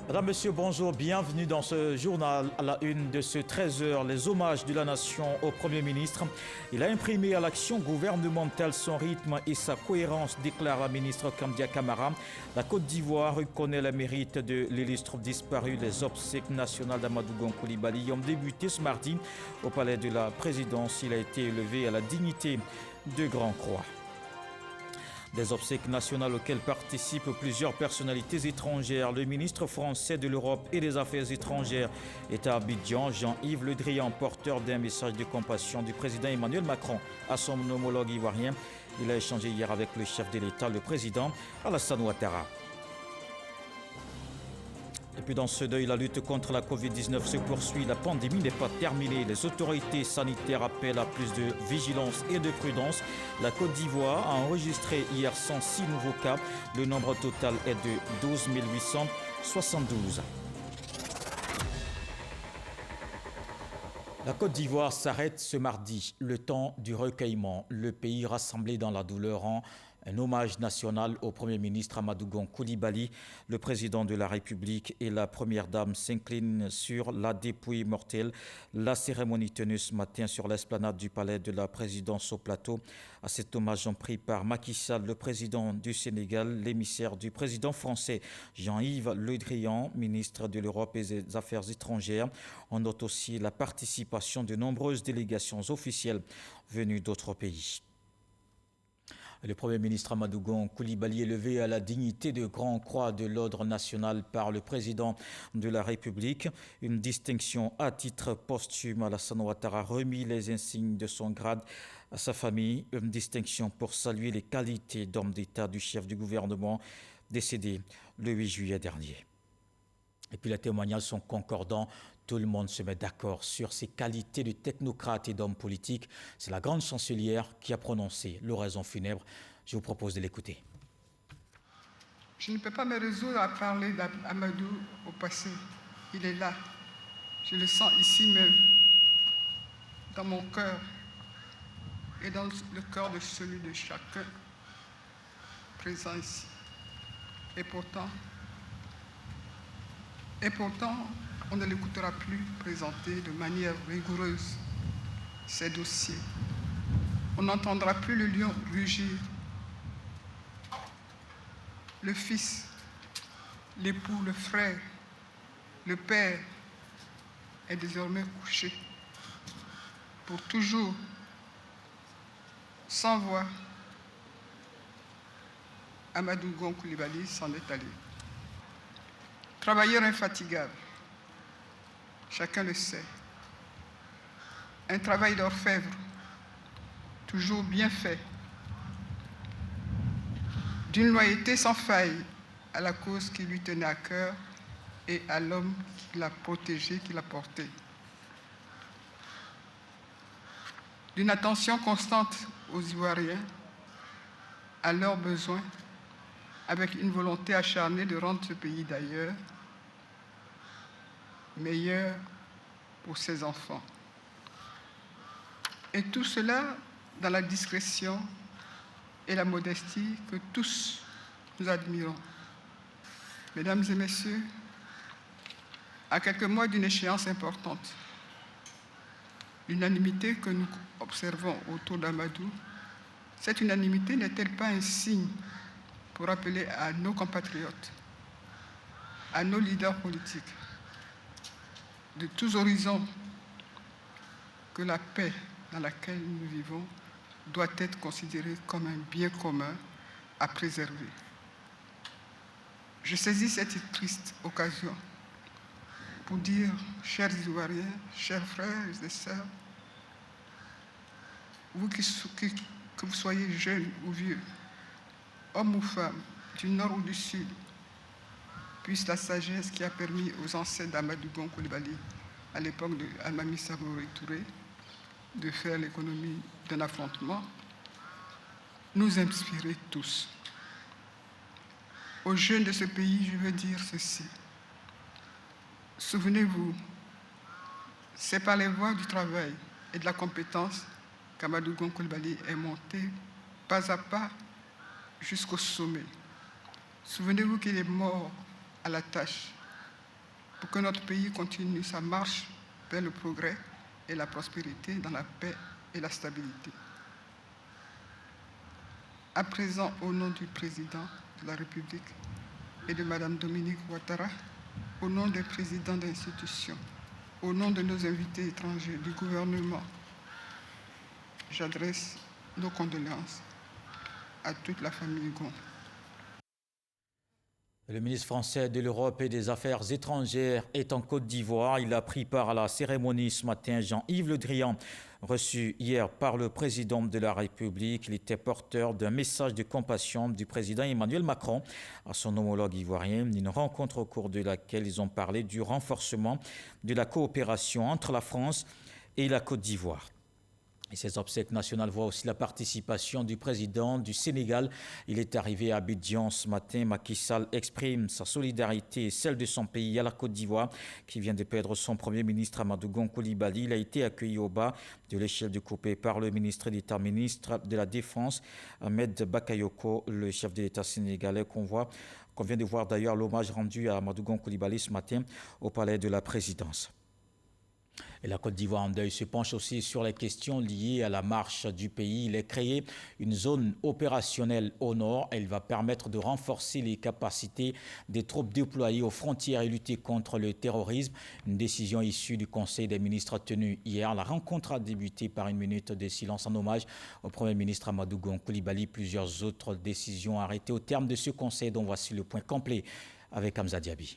Madame, Monsieur, bonjour, bienvenue dans ce journal à la une de ce 13h, les hommages de la nation au Premier ministre. Il a imprimé à l'action gouvernementale son rythme et sa cohérence, déclare la ministre Kandia Camara. La Côte d'Ivoire reconnaît le mérite de l'illustre disparu. Les obsèques nationales d'Amadou Gon Coulibaly ont débuté ce mardi au palais de la présidence. Il a été élevé à la dignité de Grand Croix. Des obsèques nationales auxquelles participent plusieurs personnalités étrangères. Le ministre français de l'Europe et des Affaires étrangères est à Abidjan. Jean-Yves Le Drian, porteur d'un message de compassion du président Emmanuel Macron à son homologue ivoirien. Il a échangé hier avec le chef de l'État, le président Alassane Ouattara. Et puis dans ce deuil, la lutte contre la Covid-19 se poursuit. La pandémie n'est pas terminée. Les autorités sanitaires appellent à plus de vigilance et de prudence. La Côte d'Ivoire a enregistré hier 106 nouveaux cas. Le nombre total est de 12 872. La Côte d'Ivoire s'arrête ce mardi, le temps du recueillement. Le pays rassemblé dans la douleur rend un hommage national au Premier ministre Amadou Gon Coulibaly. Le président de la République et la première dame s'inclinent sur la dépouille mortelle. La cérémonie tenue ce matin sur l'esplanade du palais de la présidence au plateau. À cet hommage ont pris part Macky Sall, le président du Sénégal, l'émissaire du président français Jean-Yves Le Drian, ministre de l'Europe et des Affaires étrangères. On note aussi la participation de nombreuses délégations officielles venues d'autres pays. Le Premier ministre Amadou Gon Coulibaly est élevé à la dignité de Grand Croix de l'Ordre national par le président de la République. Une distinction à titre posthume. Alassane Ouattara a remis les insignes de son grade à sa famille. Une distinction pour saluer les qualités d'homme d'État du chef du gouvernement décédé le 8 juillet dernier. Et puis les témoignages sont concordants. Tout le monde se met d'accord sur ses qualités de technocrate et d'homme politique. C'est la grande chancelière qui a prononcé l'oraison funèbre. Je vous propose de l'écouter. Je ne peux pas me résoudre à parler d'Amadou au passé. Il est là. Je le sens ici même, dans mon cœur et dans le cœur de celui de chacun présent ici. Et pourtant, on ne l'écoutera plus présenter de manière rigoureuse ses dossiers. On n'entendra plus le lion rugir. Le fils, l'époux, le frère, le père est désormais couché. Pour toujours, sans voix, Amadou Gon Coulibaly s'en est allé. Travailleur infatigable, chacun le sait. Un travail d'orfèvre, toujours bien fait, d'une loyauté sans faille à la cause qui lui tenait à cœur et à l'homme qui l'a protégé, qui l'a porté. D'une attention constante aux Ivoiriens, à leurs besoins, avec une volonté acharnée de rendre ce pays d'ailleurs meilleur pour ses enfants. Et tout cela dans la discrétion et la modestie que tous nous admirons. Mesdames et messieurs, à quelques mois d'une échéance importante, l'unanimité que nous observons autour d'Amadou, cette unanimité n'est-elle pas un signe pour rappeler à nos compatriotes, à nos leaders politiques, de tous horizons, que la paix dans laquelle nous vivons doit être considérée comme un bien commun à préserver. Je saisis cette triste occasion pour dire, chers Ivoiriens, chers frères et sœurs, vous que vous soyez jeunes ou vieux, hommes ou femmes, du nord ou du sud, puisse la sagesse qui a permis aux ancêtres d'Amadou Gon Coulibaly, à l'époque de Almami Samori Touré, de faire l'économie d'un affrontement, nous inspirer tous. Aux jeunes de ce pays, je veux dire ceci. Souvenez-vous, c'est par les voies du travail et de la compétence qu'Amadou Gon Coulibaly est monté pas à pas jusqu'au sommet. Souvenez-vous qu'il est mort à la tâche pour que notre pays continue sa marche vers le progrès et la prospérité dans la paix et la stabilité. À présent, au nom du président de la République et de Mme Dominique Ouattara, au nom des présidents d'institutions, au nom de nos invités étrangers du gouvernement, j'adresse nos condoléances à toute la famille Gon. Le ministre français de l'Europe et des Affaires étrangères est en Côte d'Ivoire. Il a pris part à la cérémonie ce matin. Jean-Yves Le Drian, reçu hier par le président de la République. Il était porteur d'un message de compassion du président Emmanuel Macron à son homologue ivoirien. Une rencontre au cours de laquelle ils ont parlé du renforcement de la coopération entre la France et la Côte d'Ivoire. Et ces obsèques nationales voient aussi la participation du président du Sénégal. Il est arrivé à Abidjan ce matin. Macky Sall exprime sa solidarité et celle de son pays à la Côte d'Ivoire, qui vient de perdre son premier ministre Amadou Gon Coulibaly. Il a été accueilli au bas de l'échelle de coupé par le ministre d'État, ministre de la Défense, Ahmed Bakayoko, le chef de l'État sénégalais qu'on vient de voir d'ailleurs l'hommage rendu à Amadou Gon Coulibaly ce matin au palais de la présidence. Et la Côte d'Ivoire en deuil se penche aussi sur les questions liées à la marche du pays. Il est créé une zone opérationnelle au nord. Elle va permettre de renforcer les capacités des troupes déployées aux frontières et lutter contre le terrorisme. Une décision issue du Conseil des ministres tenue hier. La rencontre a débuté par une minute de silence en hommage au Premier ministre Amadou Gon Coulibaly. Plusieurs autres décisions arrêtées au terme de ce conseil, dont voici le point complet avec Hamza Diaby.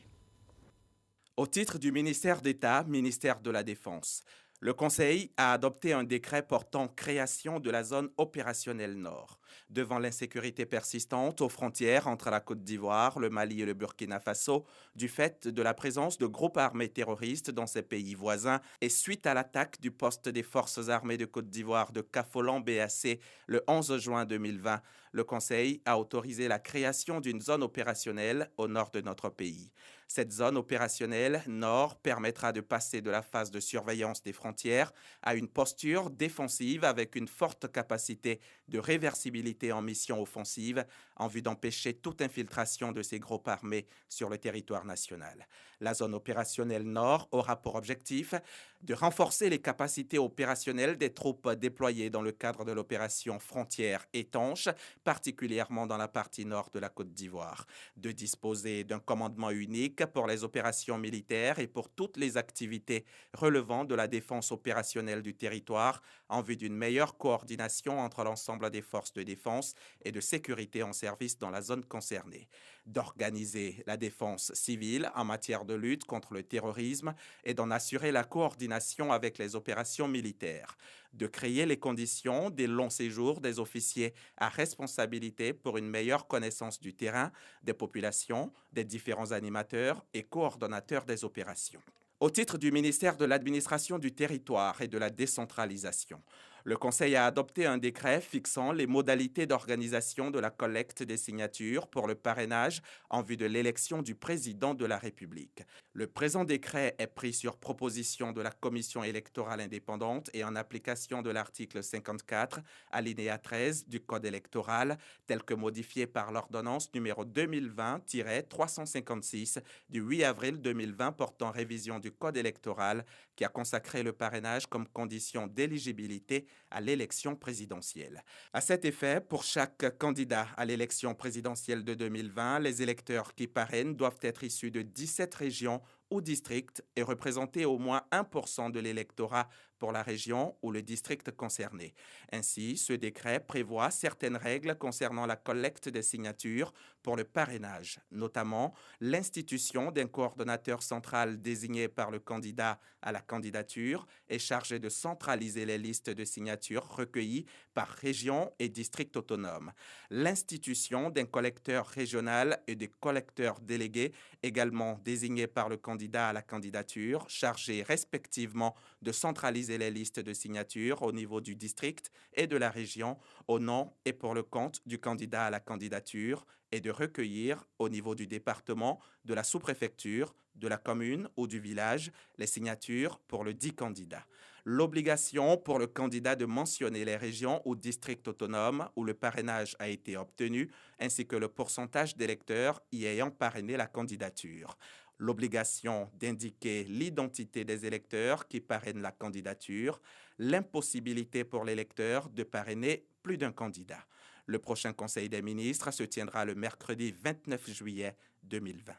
Au titre du ministère d'État, ministère de la Défense, le Conseil a adopté un décret portant création de la zone opérationnelle Nord. Devant l'insécurité persistante aux frontières entre la Côte d'Ivoire, le Mali et le Burkina Faso, du fait de la présence de groupes armés terroristes dans ces pays voisins et suite à l'attaque du poste des forces armées de Côte d'Ivoire de Kafolan-BAC le 11 juin 2020, le Conseil a autorisé la création d'une zone opérationnelle au nord de notre pays. Cette zone opérationnelle nord permettra de passer de la phase de surveillance des frontières à une posture défensive avec une forte capacité de réversibilité en mission offensive en vue d'empêcher toute infiltration de ces groupes armés sur le territoire national. La zone opérationnelle nord aura pour objectif de renforcer les capacités opérationnelles des troupes déployées dans le cadre de l'opération Frontières étanches, particulièrement dans la partie nord de la Côte d'Ivoire, de disposer d'un commandement unique pour les opérations militaires et pour toutes les activités relevant de la défense opérationnelle du territoire en vue d'une meilleure coordination entre l'ensemble des forces de défense et de sécurité en service dans la zone concernée, d'organiser la défense civile en matière de lutte contre le terrorisme et d'en assurer la coordination avec les opérations militaires, de créer les conditions des longs séjours des officiers à responsabilité pour une meilleure connaissance du terrain, des populations, des différents animateurs et coordonnateurs des opérations. Au titre du ministère de l'Administration du Territoire et de la Décentralisation, le Conseil a adopté un décret fixant les modalités d'organisation de la collecte des signatures pour le parrainage en vue de l'élection du président de la République. Le présent décret est pris sur proposition de la Commission électorale indépendante et en application de l'article 54, alinéa 13 du Code électoral, tel que modifié par l'ordonnance numéro 2020-356 du 8 avril 2020 portant révision du Code électoral qui a consacré le parrainage comme condition d'éligibilité à l'élection présidentielle. À cet effet, pour chaque candidat à l'élection présidentielle de 2020, les électeurs qui parrainent doivent être issus de 17 régions ou districts et représenter au moins 1% de l'électorat pour la région ou le district concerné. Ainsi, ce décret prévoit certaines règles concernant la collecte des signatures pour le parrainage, notamment l'institution d'un coordonnateur central désigné par le candidat à la candidature et chargé de centraliser les listes de signatures recueillies par région et district autonome, l'institution d'un collecteur régional et des collecteurs délégués également désignés par le candidat à la candidature, chargés respectivement de centraliser les listes de signatures au niveau du district et de la région au nom et pour le compte du candidat à la candidature et de recueillir au niveau du département, de la sous-préfecture, de la commune ou du village les signatures pour le dit candidat. L'obligation pour le candidat de mentionner les régions ou districts autonomes où le parrainage a été obtenu, ainsi que le pourcentage d'électeurs y ayant parrainé la candidature. l'obligation d'indiquer l'identité des électeurs qui parrainent la candidature, l'impossibilité pour l'électeur de parrainer plus d'un candidat. Le prochain Conseil des ministres se tiendra le mercredi 29 juillet 2020.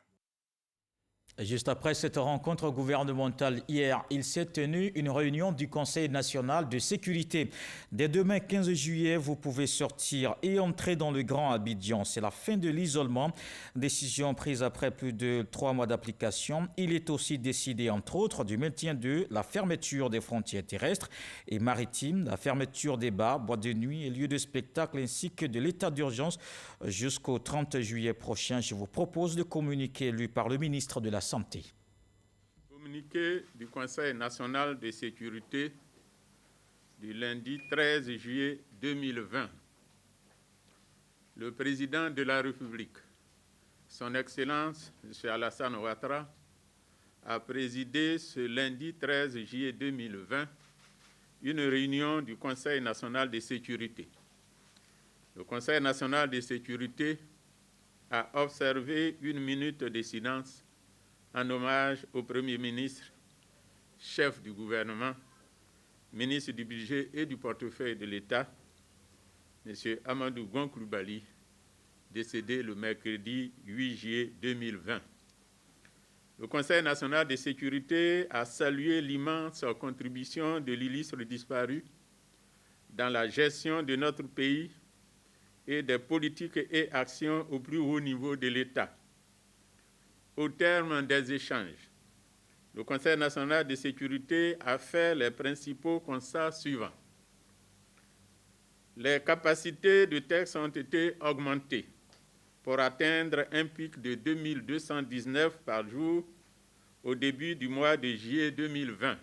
Juste après cette rencontre gouvernementale hier, il s'est tenu une réunion du Conseil national de sécurité. Dès demain 15 juillet, vous pouvez sortir et entrer dans le Grand Abidjan. C'est la fin de l'isolement. Décision prise après plus de 3 mois d'application. Il est aussi décidé, entre autres, du maintien de la fermeture des frontières terrestres et maritimes, la fermeture des bars, boîtes de nuit et lieux de spectacle, ainsi que de l'état d'urgence jusqu'au 30 juillet prochain. Je vous propose de communiquer lu par le ministre de la Santé. Communiqué du Conseil national de sécurité du lundi 13 juillet 2020. Le président de la République, son Excellence M. Alassane Ouattara, a présidé ce lundi 13 juillet 2020 une réunion du Conseil national de sécurité. Le Conseil national de sécurité a observé une minute de silence en hommage au Premier ministre, chef du gouvernement, ministre du budget et du portefeuille de l'État, M. Amadou Gon Coulibaly, décédé le mercredi 8 juillet 2020. Le Conseil national de sécurité a salué l'immense contribution de l'illustre disparu dans la gestion de notre pays et des politiques et actions au plus haut niveau de l'État. Au terme des échanges, le Conseil national de sécurité a fait les principaux constats suivants. Les capacités de texte ont été augmentées pour atteindre un pic de 2219 par jour au début du mois de juillet 2020.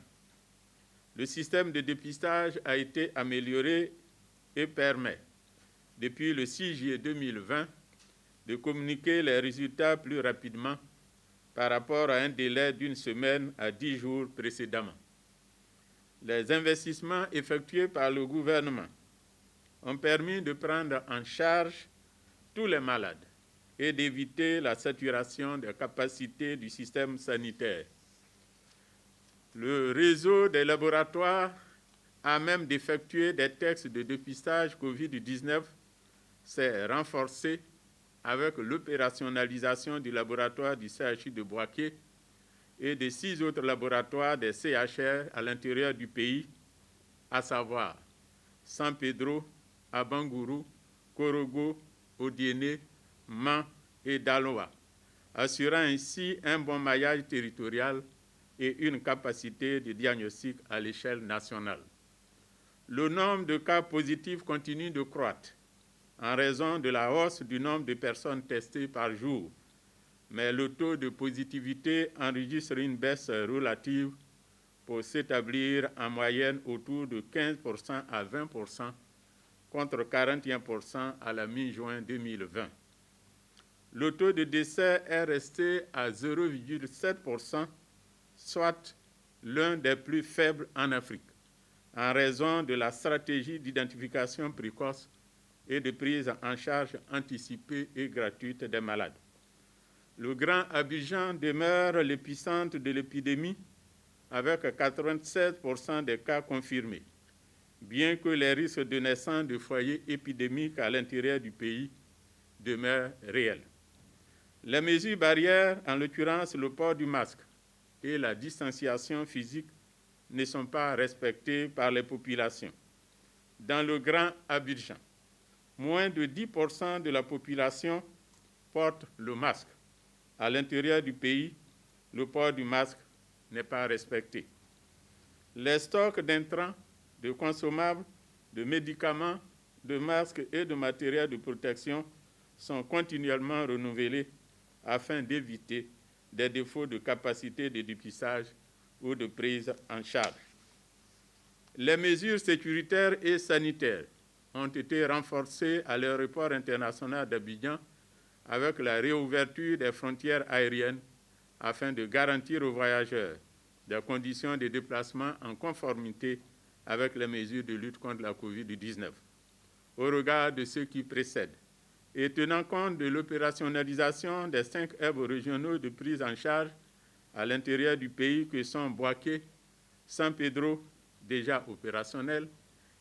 Le système de dépistage a été amélioré et permet, depuis le 6 juillet 2020, de communiquer les résultats plus rapidement par rapport à un délai d'une semaine à 10 jours précédemment. Les investissements effectués par le gouvernement ont permis de prendre en charge tous les malades et d'éviter la saturation des capacités du système sanitaire. Le réseau des laboratoires à même d'effectuer des tests de dépistage COVID-19 s'est renforcé avec l'opérationnalisation du laboratoire du CHU de Boaké et des 6 autres laboratoires des CHR à l'intérieur du pays, à savoir San Pedro, Abangourou, Korogo, Odiéné, Man et Daloa, assurant ainsi un bon maillage territorial et une capacité de diagnostic à l'échelle nationale. Le nombre de cas positifs continue de croître en raison de la hausse du nombre de personnes testées par jour, mais le taux de positivité enregistre une baisse relative pour s'établir en moyenne autour de 15% à 20%, contre 41% à la mi-juin 2020. Le taux de décès est resté à 0,7%, soit l'un des plus faibles en Afrique, en raison de la stratégie d'identification précoce et de prise en charge anticipée et gratuite des malades. Le Grand Abidjan demeure l'épicentre de l'épidémie avec 96% des cas confirmés, bien que les risques de naissance de foyers épidémiques à l'intérieur du pays demeurent réels. Les mesures barrières, en l'occurrence le port du masque et la distanciation physique, ne sont pas respectées par les populations. Dans le Grand Abidjan, moins de 10% de la population porte le masque. À l'intérieur du pays, le port du masque n'est pas respecté. Les stocks d'intrants, de consommables, de médicaments, de masques et de matériel de protection sont continuellement renouvelés afin d'éviter des défauts de capacité de dépistage ou de prise en charge. Les mesures sécuritaires et sanitaires ont été renforcées à l'aéroport international d'Abidjan avec la réouverture des frontières aériennes afin de garantir aux voyageurs des conditions de déplacement en conformité avec les mesures de lutte contre la COVID-19. Au regard de ce qui précède et tenant compte de l'opérationnalisation des 5 hubs régionaux de prise en charge à l'intérieur du pays que sont Boaké, San Pedro, déjà opérationnels,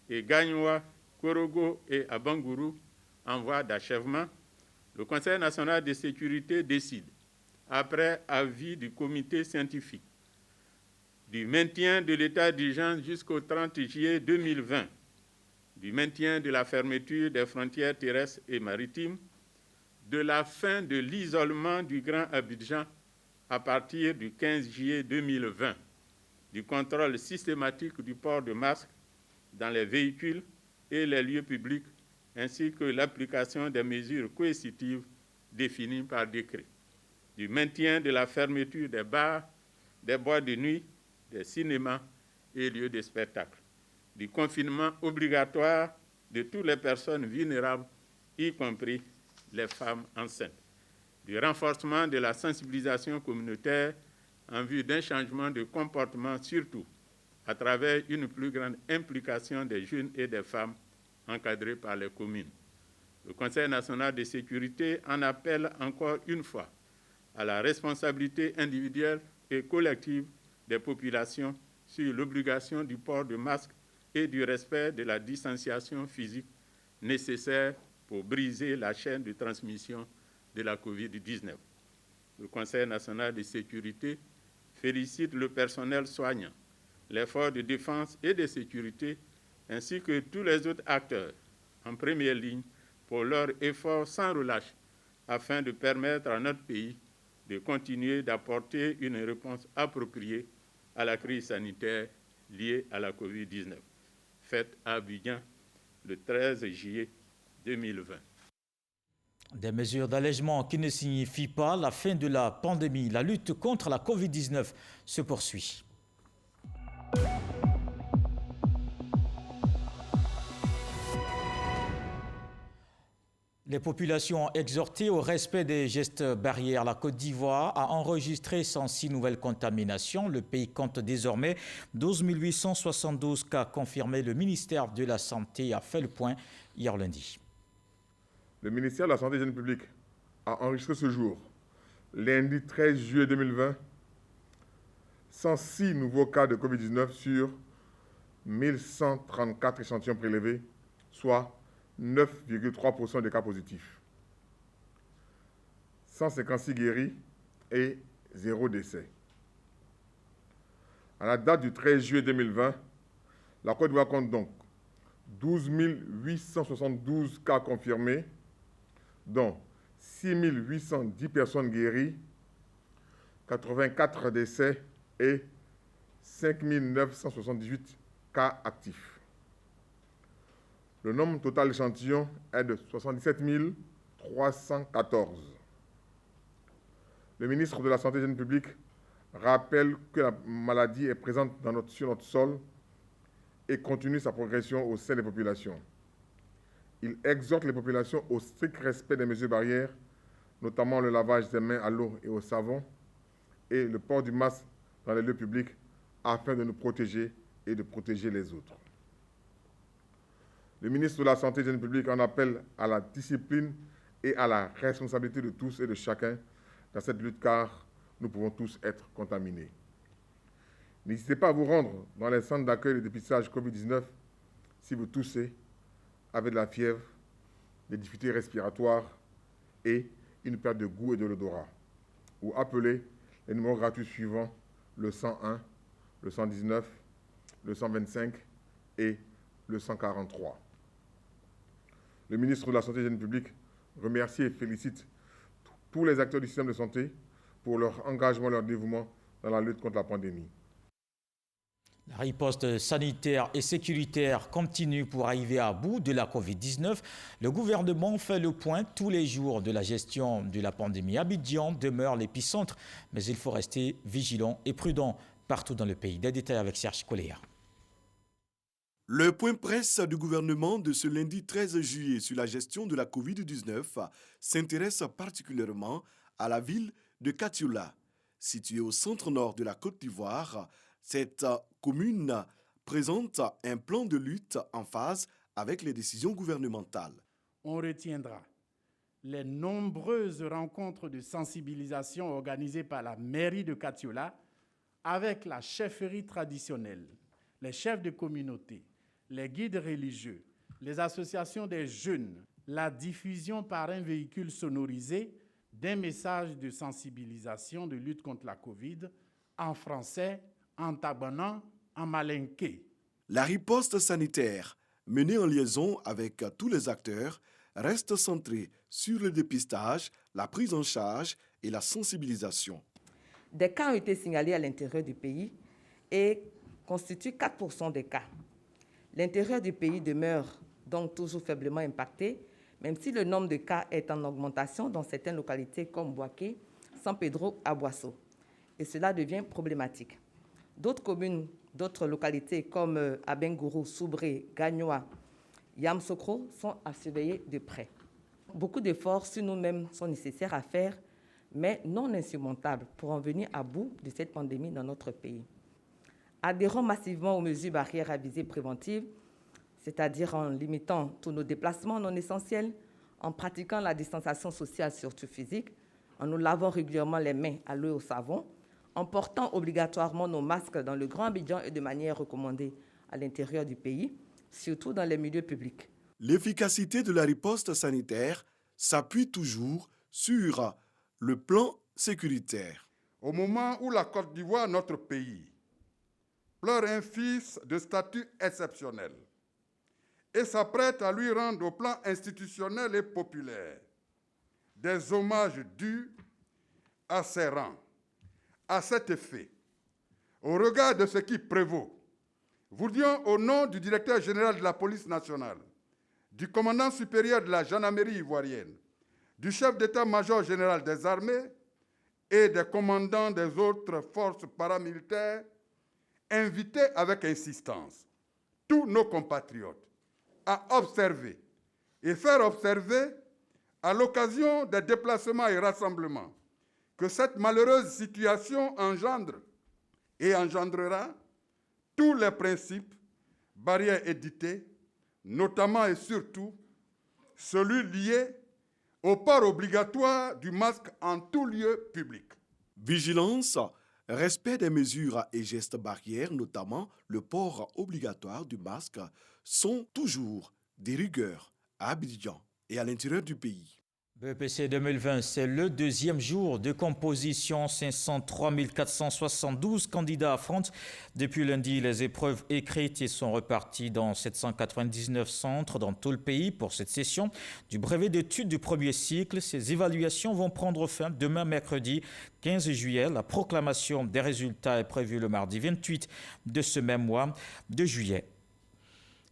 et Gagnoua, Korogo et Abangourou, en voie d'achèvement, le Conseil national de sécurité décide, après avis du comité scientifique, du maintien de l'état d'urgence jusqu'au 30 juillet 2020, du maintien de la fermeture des frontières terrestres et maritimes, de la fin de l'isolement du Grand Abidjan à partir du 15 juillet 2020, du contrôle systématique du port de masque dans les véhicules et les lieux publics, ainsi que l'application des mesures coercitives définies par décret, du maintien de la fermeture des bars, des boîtes de nuit, des cinémas et lieux de spectacle, du confinement obligatoire de toutes les personnes vulnérables, y compris les femmes enceintes, du renforcement de la sensibilisation communautaire en vue d'un changement de comportement, surtout à travers une plus grande implication des jeunes et des femmes encadrés par les communes. Le Conseil national de sécurité en appelle encore une fois à la responsabilité individuelle et collective des populations sur l'obligation du port de masque et du respect de la distanciation physique nécessaire pour briser la chaîne de transmission de la COVID-19. Le Conseil national de sécurité félicite le personnel soignant, les forces de défense et de sécurité, ainsi que tous les autres acteurs en première ligne pour leurs efforts sans relâche afin de permettre à notre pays de continuer d'apporter une réponse appropriée à la crise sanitaire liée à la COVID-19, faite à Abidjan le 13 juillet 2020. Des mesures d'allègement qui ne signifient pas la fin de la pandémie. La lutte contre la COVID-19 se poursuit. Les populations exhortées au respect des gestes barrières. La Côte d'Ivoire a enregistré 106 nouvelles contaminations. Le pays compte désormais 12 872 cas confirmés. Le ministère de la Santé a fait le point hier lundi. Le ministère de la Santé et de l'Hygiène publique a enregistré ce jour, lundi 13 juillet 2020, 106 nouveaux cas de COVID-19 sur 1134 échantillons prélevés, soit 9,3% des cas positifs. 156 guéris et 0 décès. À la date du 13 juillet 2020, la Côte d'Ivoire compte donc 12 872 cas confirmés, dont 6 810 personnes guéries, 84 décès et 5 978 cas actifs. Le nombre total d'échantillons est de 77 314. Le ministre de la Santé et de l'Hygiène publique rappelle que la maladie est présente sur notre sol et continue sa progression au sein des populations. Il exhorte les populations au strict respect des mesures barrières, notamment le lavage des mains à l'eau et au savon et le port du masque dans les lieux publics afin de nous protéger et de protéger les autres. Le ministre de la Santé et de l'Hygiène publique en appelle à la discipline et à la responsabilité de tous et de chacun dans cette lutte car nous pouvons tous être contaminés. N'hésitez pas à vous rendre dans les centres d'accueil et de dépistage COVID-19 si vous toussez, avez de la fièvre, des difficultés respiratoires et une perte de goût et de l'odorat. Ou appelez les numéros gratuits suivants, le 101, le 119, le 125 et le 143. Le ministre de la Santé et de l'Hygiène publique remercie et félicite tous les acteurs du système de santé pour leur engagement et leur dévouement dans la lutte contre la pandémie. La riposte sanitaire et sécuritaire continue pour arriver à bout de la COVID-19. Le gouvernement fait le point tous les jours de la gestion de la pandémie. Abidjan demeure l'épicentre, mais il faut rester vigilant et prudent partout dans le pays. Des détails avec Serge Coléa. Le point presse du gouvernement de ce lundi 13 juillet sur la gestion de la COVID-19 s'intéresse particulièrement à la ville de Katiula. Située au centre-nord de la Côte d'Ivoire, cette commune présente un plan de lutte en phase avec les décisions gouvernementales. On retiendra les nombreuses rencontres de sensibilisation organisées par la mairie de Katiola avec la chefferie traditionnelle, les chefs de communauté, les guides religieux, les associations des jeunes, la diffusion par un véhicule sonorisé d'un message de sensibilisation de lutte contre la Covid en français, en tabanan, en malinké. La riposte sanitaire, menée en liaison avec tous les acteurs, reste centrée sur le dépistage, la prise en charge et la sensibilisation. Des cas ont été signalés à l'intérieur du pays et constituent 4% des cas. L'intérieur du pays demeure donc toujours faiblement impacté, même si le nombre de cas est en augmentation dans certaines localités comme Boaké, San Pedro, Aboissou. Et cela devient problématique. D'autres communes, d'autres localités comme Abengourou, Soubré, Gagnoa, Yamsokro sont à surveiller de près. Beaucoup d'efforts sur nous-mêmes sont nécessaires à faire, mais non insurmontables pour en venir à bout de cette pandémie dans notre pays. Adhérons massivement aux mesures barrières à visée préventive, c'est-à-dire en limitant tous nos déplacements non essentiels, en pratiquant la distanciation sociale surtout physique, en nous lavant régulièrement les mains à l'eau et au savon, en portant obligatoirement nos masques dans le Grand Abidjan et de manière recommandée à l'intérieur du pays, surtout dans les milieux publics. L'efficacité de la riposte sanitaire s'appuie toujours sur le plan sécuritaire. Au moment où la Côte d'Ivoire, notre pays, pleure un fils de statut exceptionnel et s'apprête à lui rendre au plan institutionnel et populaire des hommages dus à ses rangs. À cet effet, au regard de ce qui prévaut, voulions, au nom du directeur général de la police nationale, du commandant supérieur de la gendarmerie ivoirienne, du chef d'état-major général des armées et des commandants des autres forces paramilitaires, inviter avec insistance tous nos compatriotes à observer et faire observer, à l'occasion des déplacements et rassemblements, que cette malheureuse situation engendre et engendrera tous les principes, barrières éditées, notamment et surtout celui lié au port obligatoire du masque en tout lieu public. Vigilance, respect des mesures et gestes barrières, notamment le port obligatoire du masque, sont toujours des rigueurs à Abidjan et à l'intérieur du pays. BEPC 2020, c'est le deuxième jour de composition. 503 472 candidats affrontent depuis lundi les épreuves écrites et sont repartis dans 799 centres dans tout le pays pour cette session du brevet d'études du premier cycle. Ces évaluations vont prendre fin demain mercredi 15 juillet. La proclamation des résultats est prévue le mardi 28 de ce même mois de juillet.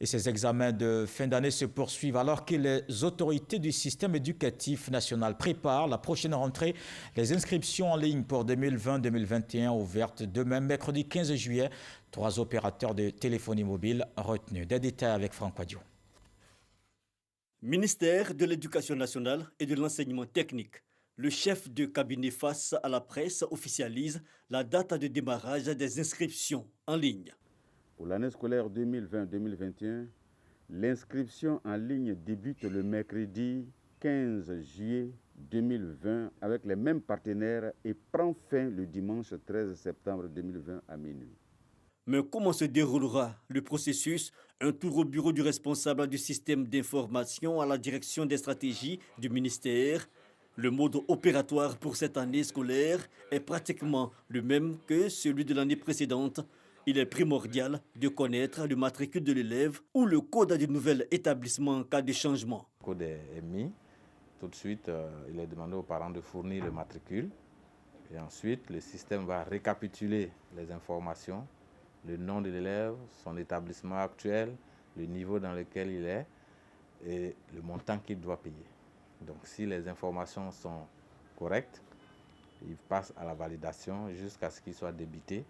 Et ces examens de fin d'année se poursuivent alors que les autorités du système éducatif national préparent la prochaine rentrée. Les inscriptions en ligne pour 2020-2021 ouvertes demain, mercredi 15 juillet. 3 opérateurs de téléphonie mobile retenus. Des détails avec Franck Wadio. Ministère de l'Éducation nationale et de l'enseignement technique. Le chef de cabinet face à la presse officialise la date de démarrage des inscriptions en ligne. Pour l'année scolaire 2020-2021, l'inscription en ligne débute le mercredi 15 juillet 2020 avec les mêmes partenaires et prend fin le dimanche 13 septembre 2020 à minuit. Mais comment se déroulera le processus? Un tour au bureau du responsable du système d'information à la direction des stratégies du ministère. Le mode opératoire pour cette année scolaire est pratiquement le même que celui de l'année précédente. Il est primordial de connaître le matricule de l'élève ou le code du nouvel établissement en cas de changement. Le code est mis. Tout de suite, il est demandé aux parents de fournir le matricule. Et ensuite, le système va récapituler les informations, le nom de l'élève, son établissement actuel, le niveau dans lequel il est et le montant qu'il doit payer. Donc, si les informations sont correctes, il passe à la validation jusqu'à ce qu'il soit débité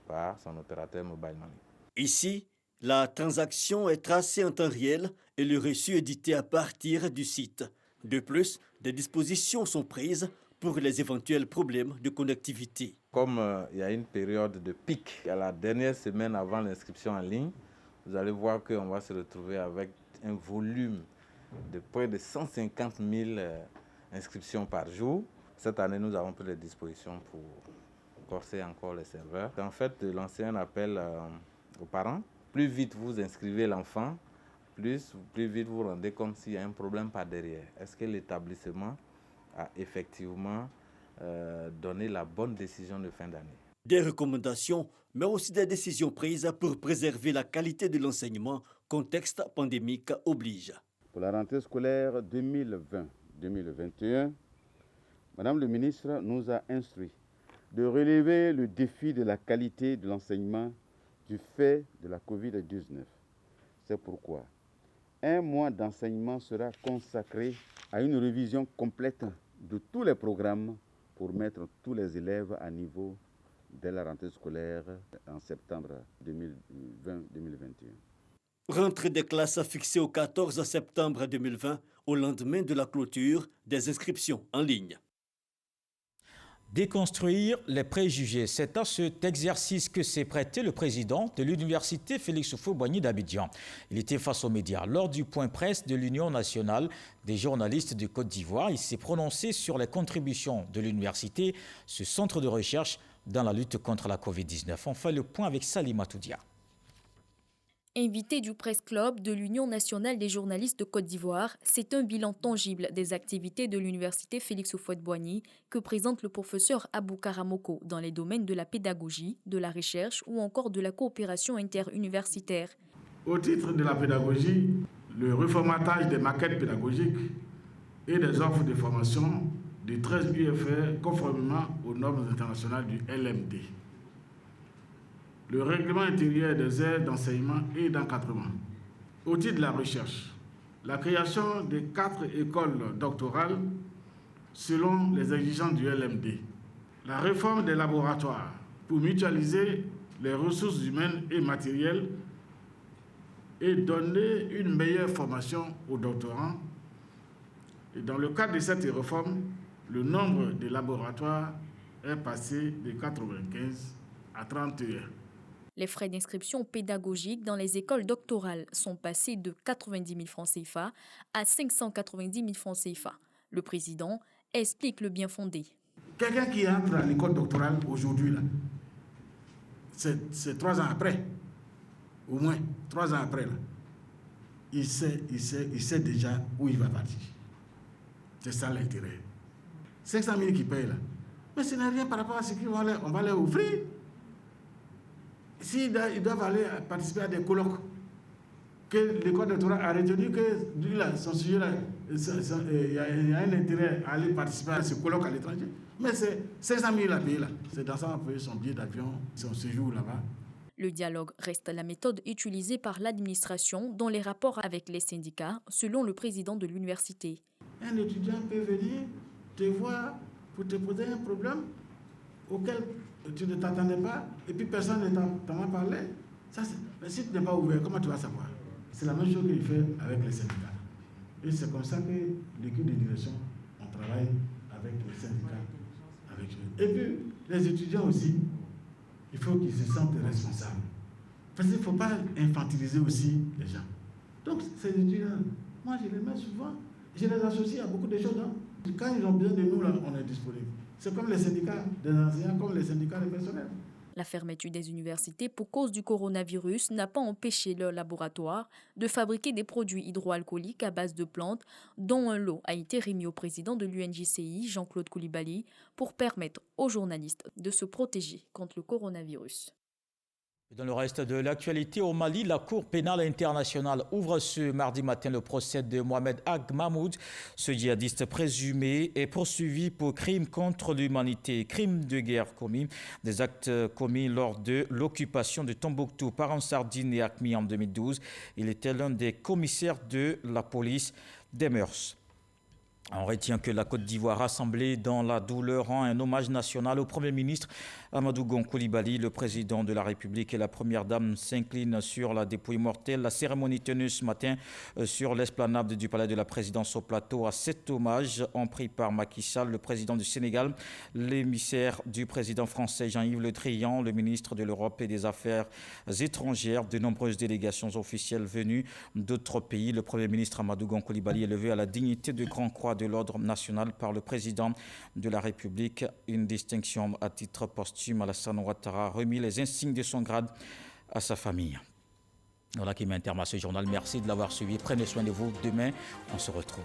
par son opérateur mobile money. Ici, la transaction est tracée en temps réel et le reçu édité à partir du site. De plus, des dispositions sont prises pour les éventuels problèmes de connectivité. Comme il y a une période de pic, à la dernière semaine avant l'inscription en ligne, vous allez voir qu'on va se retrouver avec un volume de près de 150 000 inscriptions par jour. Cette année, nous avons pris des dispositions pour corser encore les serveurs. En fait, lancer un appel aux parents. Plus vite vous inscrivez l'enfant, plus vite vous vous rendez compte s'il y a un problème par derrière. Est-ce que l'établissement a effectivement donné la bonne décision de fin d'année? Des recommandations, mais aussi des décisions prises pour préserver la qualité de l'enseignement, contexte pandémique oblige. Pour la rentrée scolaire 2020-2021, Madame le ministre nous a instruit de relever le défi de la qualité de l'enseignement du fait de la COVID-19. C'est pourquoi un mois d'enseignement sera consacré à une révision complète de tous les programmes pour mettre tous les élèves à niveau dès la rentrée scolaire en septembre 2020-2021. Rentrée des classes fixée au 14 septembre 2020, au lendemain de la clôture des inscriptions en ligne. Déconstruire les préjugés, c'est à cet exercice que s'est prêté le président de l'université Félix Houphouët-Boigny d'Abidjan. Il était face aux médias. Lors du point presse de l'Union nationale des journalistes de Côte d'Ivoire, il s'est prononcé sur les contributions de l'université, ce centre de recherche dans la lutte contre la Covid-19. On fait le point avec Salima Toudia. Invité du Presse Club de l'Union nationale des journalistes de Côte d'Ivoire, c'est un bilan tangible des activités de l'université Félix Houphouët-Boigny que présente le professeur Abou Karamoko dans les domaines de la pédagogie, de la recherche ou encore de la coopération interuniversitaire. Au titre de la pédagogie, le reformatage des maquettes pédagogiques et des offres de formation de 13 UFR conformément aux normes internationales du LMD. Le règlement intérieur des aires d'enseignement et d'encadrement. Au titre de la recherche, la création de 4 écoles doctorales selon les exigences du LMD. La réforme des laboratoires pour mutualiser les ressources humaines et matérielles et donner une meilleure formation aux doctorants. Et dans le cadre de cette réforme, le nombre de laboratoires est passé de 95 à 31. Les frais d'inscription pédagogique dans les écoles doctorales sont passés de 90 000 francs CFA à 590 000 francs CFA. Le président explique le bien fondé. Quelqu'un qui entre à l'école doctorale aujourd'hui, c'est 3 ans après, au moins 3 ans après, là, il sait déjà où il va partir. C'est ça l'intérêt. 500 000 qui payent là. Mais ce n'est rien par rapport à ce qu'on va leur offrir. S'ils doivent aller participer à des colloques, que l'école doctorale a retenu que lui, là, son sujet, là, il y a un intérêt à aller participer à ce colloque à l'étranger. Mais c'est 500 000 à payer là. C'est dans ça qu'on paye son billet d'avion, son séjour là-bas. Le dialogue reste la méthode utilisée par l'administration dans les rapports avec les syndicats, selon le président de l'université. Un étudiant peut venir te voir pour te poser un problème auquel tu ne t'attendais pas, et puis personne ne t'en a parlé. Mais si tu n'es pas ouvert, comment tu vas savoir? C'est la même chose qu'il fait avec les syndicats. Et c'est comme ça que l'équipe de direction, on travaille avec les syndicats. Et puis, les étudiants aussi, il faut qu'ils se sentent responsables. Parce qu'il ne faut pas infantiliser aussi les gens. Donc, ces étudiants, moi je les mets souvent, je les associe à beaucoup de choses. Hein. Quand ils ont besoin de nous, là, on est disponible. C'est comme les syndicats des enseignants, comme les syndicats des personnels. La fermeture des universités pour cause du coronavirus n'a pas empêché leurs laboratoires de fabriquer des produits hydroalcooliques à base de plantes, dont un lot a été remis au président de l'UNJCI, Jean-Claude Coulibaly, pour permettre aux journalistes de se protéger contre le coronavirus. Dans le reste de l'actualité, au Mali, la Cour pénale internationale ouvre ce mardi matin le procès de Mohamed Ag Mahmoud. Ce djihadiste présumé est poursuivi pour crimes contre l'humanité, crimes de guerre commis, des actes commis lors de l'occupation de Tombouctou par Ansardine et Acmi en 2012. Il était l'un des commissaires de la police des mœurs. On retient que la Côte d'Ivoire, rassemblée dans la douleur, rend un hommage national au Premier ministre Amadou Gon Coulibaly, le président de la République et la première dame s'inclinent sur la dépouille mortelle. La cérémonie tenue ce matin sur l'esplanade du palais de la présidence au plateau à cet hommage en pris par Macky Sall, le président du Sénégal, l'émissaire du président français Jean-Yves Le Drian, le ministre de l'Europe et des Affaires étrangères, de nombreuses délégations officielles venues d'autres pays. Le premier ministre Amadou Gon Coulibaly est élevé à la dignité de Grand Croix de l'Ordre national par le président de la République. Une distinction à titre posthume. Alassane Ouattara a remis les insignes de son grade à sa famille. Voilà qui met un terme à ce journal. Merci de l'avoir suivi. Prenez soin de vous. Demain, on se retrouve.